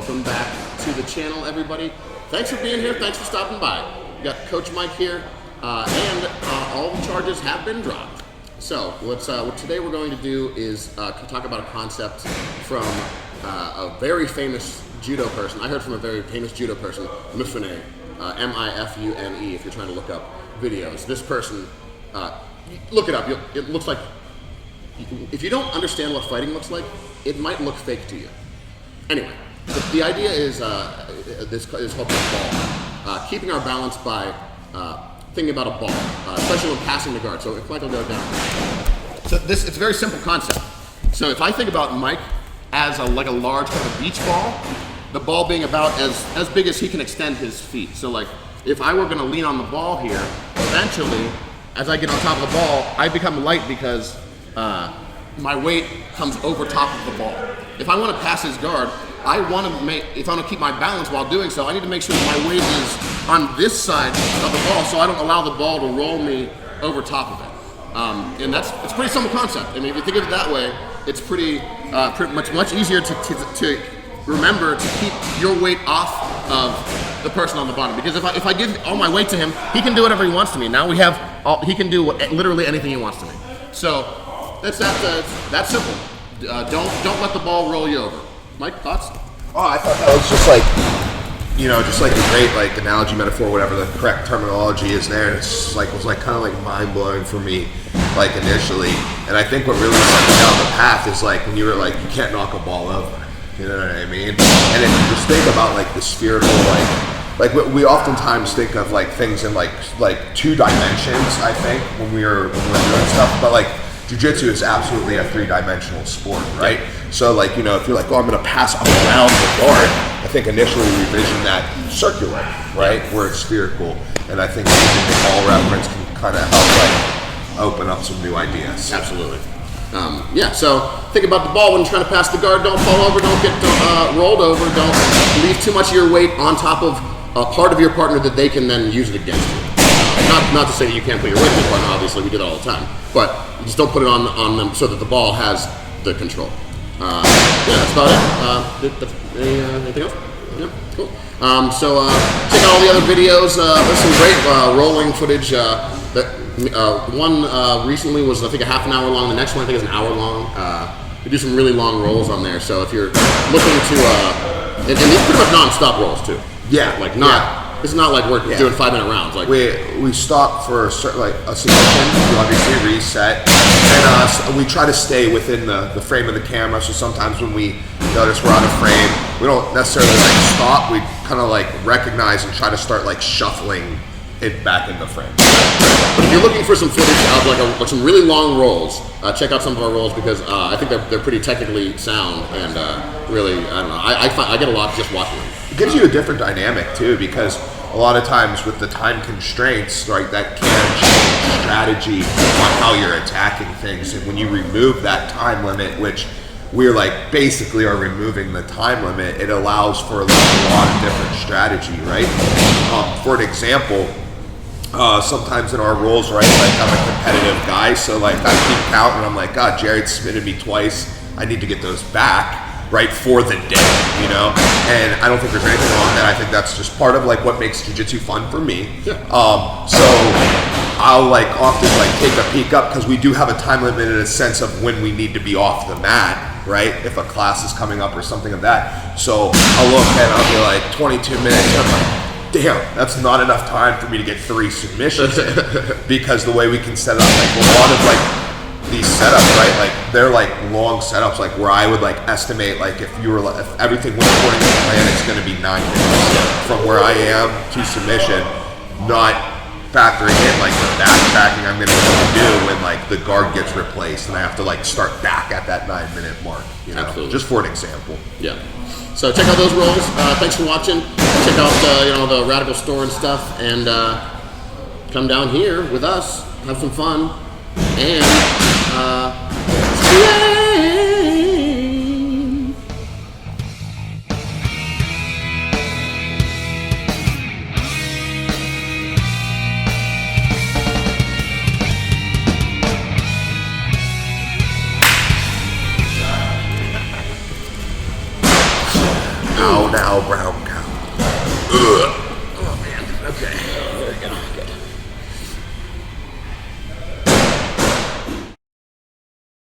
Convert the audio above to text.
Welcome back to the channel, everybody. Thanks for being here. Thanks for stopping by. We got Coach Mike here, and all the charges have been dropped. So what today we're going to do is talk about a concept from a very famous judo person. I heard from a very famous judo person, Mifune, M-I-F-U-N-E, if you're trying to look up videos. This person, look it up. It looks like, if you don't understand what fighting looks like, it might look fake to you. Anyway, the idea is this is called the ball. Keeping our balance by thinking about a ball, especially when passing the guard. So if Mike will go down. So it's a very simple concept. So if I think about Mike as like a large kind of beach ball, the ball being about as big as he can extend his feet. So like if I were going to lean on the ball here, eventually, as I get on top of the ball, I become light because my weight comes over top of the ball. If I want to pass his guard, if I want to keep my balance while doing so, I need to make sure that my weight is on this side of the ball, so I don't allow the ball to roll me over top of it. And it's a pretty simple concept. I mean, if you think of it that way, it's pretty much easier to remember to keep your weight off of the person on the bottom. Because if I give all my weight to him, he can do whatever he wants to me. Now he can do literally anything he wants to me. So that's simple. Don't let the ball roll you over. Mike, thoughts? Oh, I thought that was just like, just like a great like analogy, metaphor, whatever the correct terminology is there. And it's like was like kind of like mind blowing for me, like initially. And I think what really set me down the path is like when you were like, you can't knock a ball over. You know what I mean? And if you just think about like the spherical, like we oftentimes think of like things in like 2 dimensions. I think when we're doing stuff, but like Jiu-Jitsu is absolutely a 3-dimensional sport, right? So like, if you're like, oh, I'm gonna pass up around the guard, I think initially we envision that circular, right? Where it's spherical. And I think using the ball reference can kind of help like open up some new ideas. Absolutely. So think about the ball when you're trying to pass the guard. Don't fall over, don't get rolled over, don't leave too much of your weight on top of a part of your partner that they can then use it against you. Not to say that you can't put your weight on your partner, obviously, we do that all the time. But just don't put it on them so that the ball has the control. That's about it. Anything else? Yeah, cool. So check out all the other videos. There's some great rolling footage. One recently was, I think, a half an hour long. The next one, I think, is an hour long. We do some really long rolls on there. So if you're looking to, and these pretty much non-stop rolls too. Yeah. Like It's not like we're doing 5-minute rounds. Like we stop for a submission, we obviously reset, and we try to stay within the frame of the camera. So sometimes when we notice we're out of frame, we don't necessarily like stop. We kind of like recognize and try to start like shuffling it back in the frame. But if you're looking for some footage of like some really long rolls, check out some of our rolls because I think they're pretty technically sound and really, I don't know. I get a lot just watching them. It gives you a different dynamic too, because a lot of times with the time constraints, right, that can change strategy on how you're attacking things. And when you remove that time limit, which we're like basically are removing the time limit, it allows for like a lot of different strategy, right? For an example, sometimes in our roles, right, like I'm a competitive guy, so like I keep count and I'm like, God, Jared submitted me twice. I need to get those back. Right, for the day, and I don't think there's anything wrong with that. I think that's just part of like what makes jiu-jitsu fun for me. Yeah. So I'll like often like take a peek up because we do have a time limit in a sense of when we need to be off the mat, right? If a class is coming up or something of that. So I'll look and I'll be like 22 minutes. And I'm like, damn, that's not enough time for me to get 3 submissions in because the way we can set it up, like a lot of like these setups, right? Like they're like long setups, like where I would like estimate like if everything went according to plan, it's going to be 9 minutes from where I am to submission, not factoring in like the backtracking I'm going to do when like the guard gets replaced and I have to like start back at that 9-minute mark. Absolutely. Just for an example. Yeah. So check out those rolls. Thanks for watching. Check out the Radical store and stuff, and come down here with us, have some fun, and Ow now, brown cow. Ugh.